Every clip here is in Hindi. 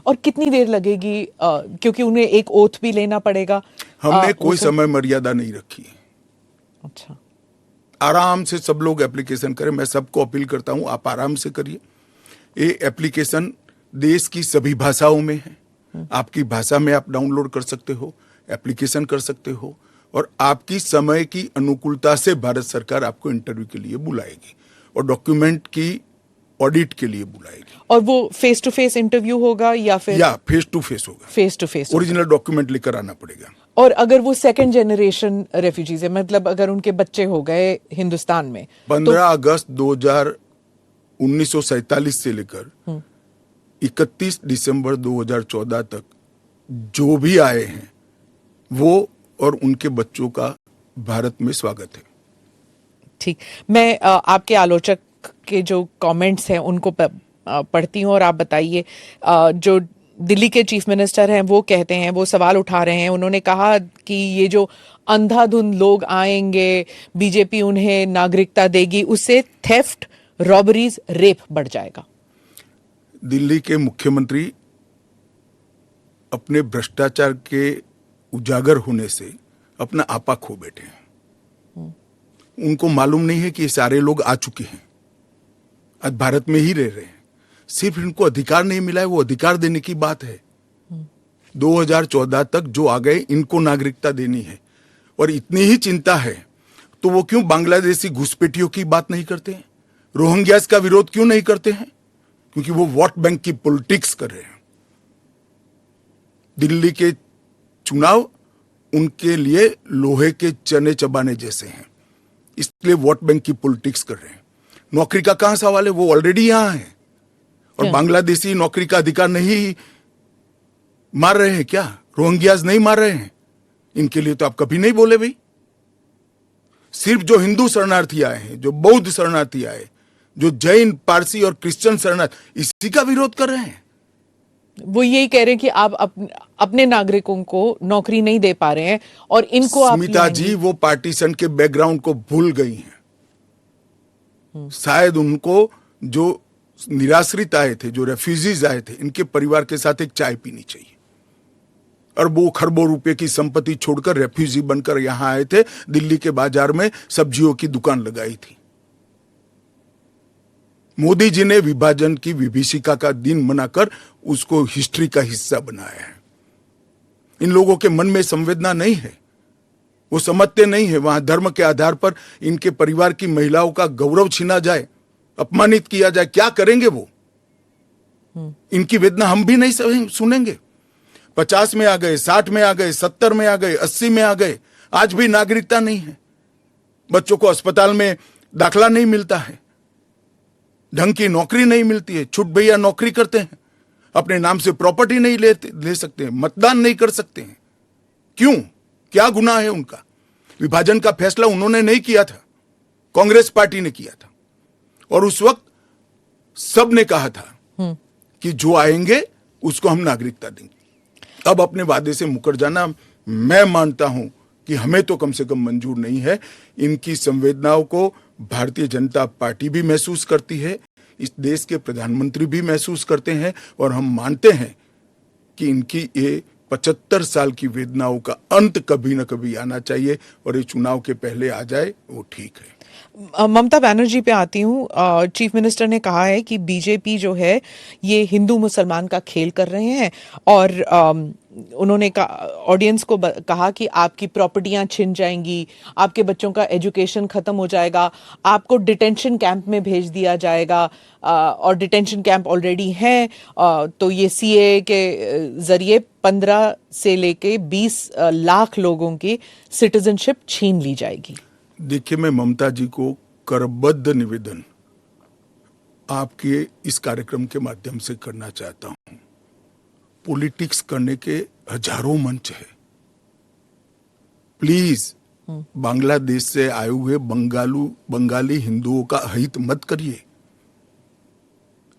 और कितनी देर लगेगी, क्योंकि उन्हें एक ओथ भी लेना पड़ेगा? हमने कोई समय मर्यादा नहीं रखी। अच्छा, आराम से सब लोग एप्लीकेशन करें। मैं सबको अपील करता हूं, आप आराम से करिए। ये एप्लीकेशन देश की सभी भाषाओं में है। आपकी भाषा में आप डाउनलोड कर सकते हो, एप्लीकेशन कर सकते हो, और आपकी समय की अनुकूलता से भारत सरकार आपको इंटरव्यू के लिए बुलाएगी और डॉक्यूमेंट की ऑडिट के लिए बुलाएगी। और वो फेस टू फेस इंटरव्यू होगा या फिर? या फेस टू फेस होगा। Face to face original document लेकर आना पड़ेगा। और अगर वो सेकंड जनरेशन रेफ्यूजीज है, मतलब अगर उनके बच्चे हो गए हिंदुस्तान में, 15 अगस्त 1947 से लेकर 31 दिसंबर 2014 तक जो भी आए हैं वो और उनके बच्चों का भारत में स्वागत है। ठीक, मैं आपके आलोचक के जो कमेंट्स हैं उनको पढ़ती हूँ और आप बताइए। जो दिल्ली के चीफ मिनिस्टर हैं वो कहते हैं, वो सवाल उठा रहे हैं। उन्होंने कहा कि ये जो अंधाधुंध लोग आएंगे, बीजेपी उन्हें नागरिकता देगी, उससे थेफ्ट, रॉबरीज, रेप बढ़ जाएगा। दिल्ली के मुख्यमंत्री अपने भ्रष्टाचार के उजागर होने से अपना आपा खो बैठे हैं। उनको मालूम नहीं है कि ये सारे लोग आ चुके हैं, आज भारत में ही रह रहे हैं। सिर्फ इनको अधिकार नहीं मिला है, वो अधिकार देने की बात है। 2014 तक जो आ गए इनको नागरिकता देनी है। और इतनी ही चिंता है तो वो क्यों बांग्लादेशी घुसपैठियों की बात नहीं करते हैं, रोहिंग्यास का विरोध क्यों नहीं करते हैं? क्योंकि वो वोट बैंक की पॉलिटिक्स कर रहे हैं। दिल्ली के चुनाव उनके लिए लोहे के चने चबाने जैसे हैं, इसलिए वोट बैंक की पॉलिटिक्स कर रहे हैं। नौकरी का कहां सवाल है, वो ऑलरेडी यहां है। और बांग्लादेशी नौकरी का अधिकार नहीं मार रहे हैं क्या? रोहिंग्यास नहीं मार रहे हैं? इनके लिए तो आप कभी नहीं बोले भाई। सिर्फ जो हिंदू शरणार्थी आए हैं, जो बौद्ध शरणार्थी आए, जो जैन, पारसी और क्रिश्चियन शरणार्थी, इसी का विरोध कर रहे हैं। वो यही कह रहे हैं कि आप अपने नागरिकों को नौकरी नहीं दे पा रहे हैं और इनको स्मिता जी वो पार्टीशन के बैकग्राउंड को भूल गई हैं। शायद उनको जो निराश्रित आए थे, जो रेफ्यूजीज आए थे, इनके परिवार के साथ एक चाय पीनी चाहिए। अरबों खरबों रुपए की संपत्ति छोड़कर रेफ्यूजी बनकर यहां आए थे, दिल्ली के बाजार में सब्जियों की दुकान लगाई थी। मोदी जी ने विभाजन की विभीषिका का दिन मनाकर उसको हिस्ट्री का हिस्सा बनाया है। इन लोगों के मन में संवेदना नहीं है, वो समझते नहीं है वहां धर्म के आधार पर इनके परिवार की महिलाओं का गौरव छीना जाए, अपमानित किया जाए, क्या करेंगे वो? इनकी वेदना हम भी नहीं सुनेंगे। 50 में आ गए, 60 में आ गए, 70 में आ गए, 80 में आ गए, आज भी नागरिकता नहीं है। बच्चों को अस्पताल में दाखला नहीं मिलता है, ढंग की नौकरी नहीं मिलती है, छुट भैया नौकरी करते हैं, अपने नाम से प्रॉपर्टी नहीं ले सकते हैं, मतदान नहीं कर सकते हैं। क्यों? क्या गुनाह है उनका? विभाजन का फैसला उन्होंने नहीं किया था, कांग्रेस पार्टी ने किया था। और उस वक्त सब ने कहा था कि जो आएंगे उसको हम नागरिकता देंगे। अब अपने वादे से मुकर जाना, मैं मानता हूं कि हमें तो कम से कम मंजूर नहीं है। इनकी संवेदनाओं को भारतीय जनता पार्टी भी महसूस करती है, इस देश के प्रधानमंत्री भी महसूस करते हैं, और हम मानते हैं कि इनकी ये 75 साल की वेदनाओं का अंत कभी न कभी आना चाहिए, और ये चुनाव के पहले आ जाए वो ठीक है। ममता बनर्जी पे आती हूँ। चीफ मिनिस्टर ने कहा है कि बीजेपी जो है ये हिंदू मुसलमान का खेल कर रहे हैं, और उन्होंने ऑडियंस को कहा कि आपकी प्रॉपर्टियां छिन जाएंगी, आपके बच्चों का एजुकेशन खत्म हो जाएगा, आपको डिटेंशन कैंप में भेज दिया जाएगा, और डिटेंशन कैंप ऑलरेडी हैं। तो ये सीए के जरिए 15 से लेके 20 लाख लोगों की सिटीजनशिप छीन ली जाएगी। देखिए, मैं ममता जी को करबद्ध निवेदन आपके इस कार्यक्रम के माध्यम से करना चाहता हूं। पॉलिटिक्स करने के हजारों मंच है, प्लीज बांग्लादेश से आए हुए बंगाली हिंदुओं का हित मत करिए।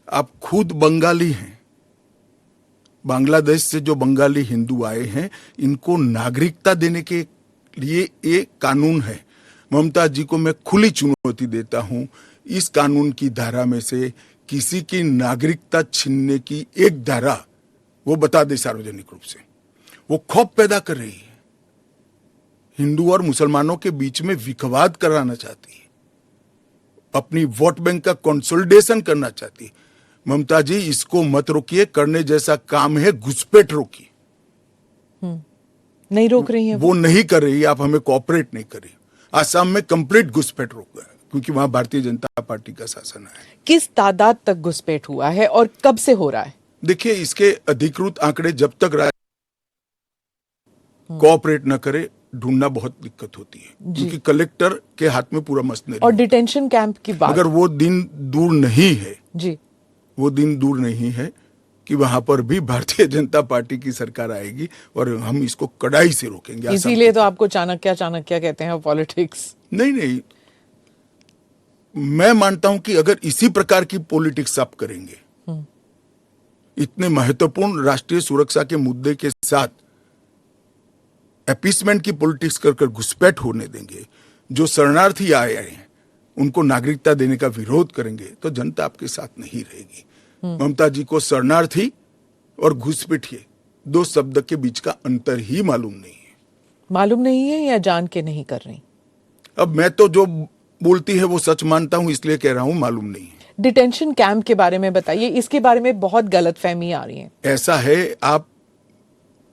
आप खुद बंगाली हैं। बांग्लादेश से जो बंगाली हिंदू आए हैं, इनको नागरिकता देने के लिए एक कानून है। ममता जी को मैं खुली चुनौती देता हूं, इस कानून की धारा में से किसी की नागरिकता छीनने की एक धारा वो बता दे सार्वजनिक रूप से। वो खौफ पैदा कर रही है, हिंदू और मुसलमानों के बीच में विखवाद कराना चाहती है, अपनी वोट बैंक का कंसोलिडेशन करना चाहती है। ममता जी, इसको मत रोकिए, करने जैसा काम है घुसपैठ रोकिए। नहीं रोक रही है वो नहीं कर रही, आप हमें कोऑपरेट नहीं कर रही। आसाम में कंप्लीट घुसपैठ रोक गया क्योंकि वहां भारतीय जनता पार्टी का शासन है। किस तादाद तक घुसपैठ हुआ है और कब से हो रहा है? देखिए, इसके अधिकृत आंकड़े जब तक कोऑपरेट न करे, ढूंढना बहुत दिक्कत होती है क्योंकि कलेक्टर के हाथ में पूरा मशीनरी। और डिटेंशन कैंप की बात, मगर वो दिन दूर नहीं है जी, वो दिन दूर नहीं है कि वहां पर भी भारतीय जनता पार्टी की सरकार आएगी और हम इसको कड़ाई से रोकेंगे। इसीलिए तो आपको चाणक्य चाणक्य कहते हैं पॉलिटिक्स। नहीं, मैं मानता हूं कि अगर इसी प्रकार की पॉलिटिक्स आप करेंगे, इतने महत्वपूर्ण राष्ट्रीय सुरक्षा के मुद्दे के साथ अपीसमेंट की पॉलिटिक्स कर घुसपैठ होने देंगे, जो शरणार्थी आए हैं उनको नागरिकता देने का विरोध करेंगे, तो जनता आपके साथ नहीं रहेगी। ममता जी को शरणार्थी और घुसपैठिए दो शब्द के बीच का अंतर ही मालूम नहीं है। मालूम नहीं है या जान के नहीं कर रही? अब मैं तो जो बोलती है वो सच मानता हूं, इसलिए कह रहा हूं मालूम नहीं है। डिटेंशन कैंप के बारे में बताइए, इसके बारे में बहुत गलतफहमी आ रही है। ऐसा है, आप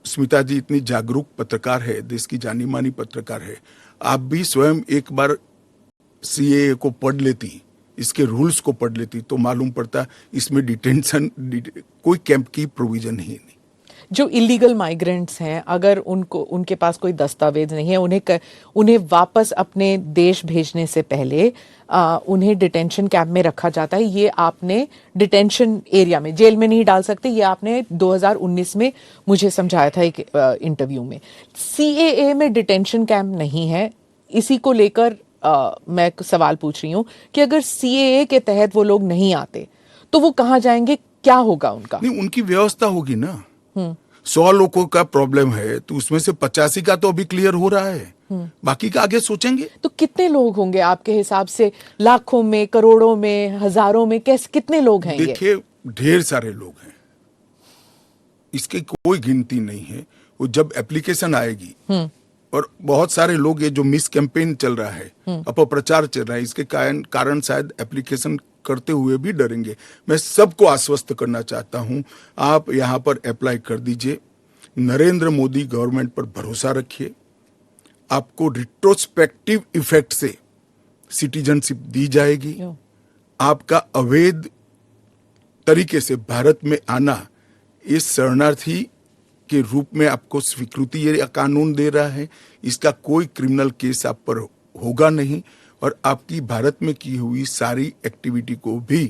स्मिता जी इतनी जागरूक पत्रकार है, देश की जानी मानी पत्रकार है, आप भी स्वयं एक बार सीएए को पढ़ लेती, इसके रूल्स को पढ़ लेती, तो मालूम पड़ता इसमें डिटेंशन कोई कैंप की प्रोविजन ही नहीं। जो इलीगल माइग्रेंट्स हैं, अगर उनके पास कोई दस्तावेज नहीं है, उन्हें वापस अपने देश भेजने से पहले उन्हें डिटेंशन कैंप में रखा जाता है। ये आपने डिटेंशन एरिया में, जेल में नहीं डाल सकते, ये आपने 2019 में मुझे समझाया था एक इंटरव्यू में। सीएए में डिटेंशन कैंप नहीं है। इसी को लेकर मैं सवाल पूछ रही हूं कि अगर सीएए के तहत वो लोग नहीं आते तो वो कहां जाएंगे, क्या होगा उनका? नहीं, उनकी व्यवस्था होगी ना। 100 लोगों का प्रॉब्लम है तो उसमें से 85 का तो अभी क्लियर हो रहा है, बाकी का आगे सोचेंगे। तो कितने लोग होंगे आपके हिसाब से? लाखों में, करोड़ों में, हजारों में, कितने लोग हैं? देखिए, ढेर सारे लोग हैं, इसकी कोई गिनती नहीं है। वो जब एप्लीकेशन आएगी, और बहुत सारे लोग, ये जो मिस कैंपेन चल रहा है, अपप्रचार चल रहा है, इसके कारण शायद एप्लीकेशन करते हुए भी डरेंगे। मैं सबको आश्वस्त करना चाहता हूं, आप यहां पर अप्लाई कर दीजिए, नरेंद्र मोदी गवर्नमेंट पर भरोसा रखिए, आपको रिट्रोस्पेक्टिव इफेक्ट से सिटीजनशिप दी जाएगी। आपका अवैध तरीके से भारत में आना, इस शरणार्थी के रूप में आपको स्वीकृति ये कानून दे रहा है, इसका कोई क्रिमिनल केस आप पर होगा नहीं, और आपकी भारत में की हुई सारी एक्टिविटी को भी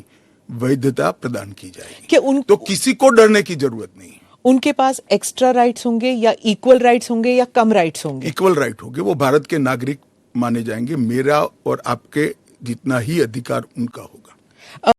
वैधता प्रदान की जाएगी। तो किसी को डरने की जरूरत नहीं है। उनके पास एक्स्ट्रा राइट्स होंगे या इक्वल राइट्स होंगे या कम राइट्स होंगे? इक्वल राइट होंगे, वो भारत के नागरिक माने जाएंगे। मेरा और आपके जितना ही अधिकार उनका होगा।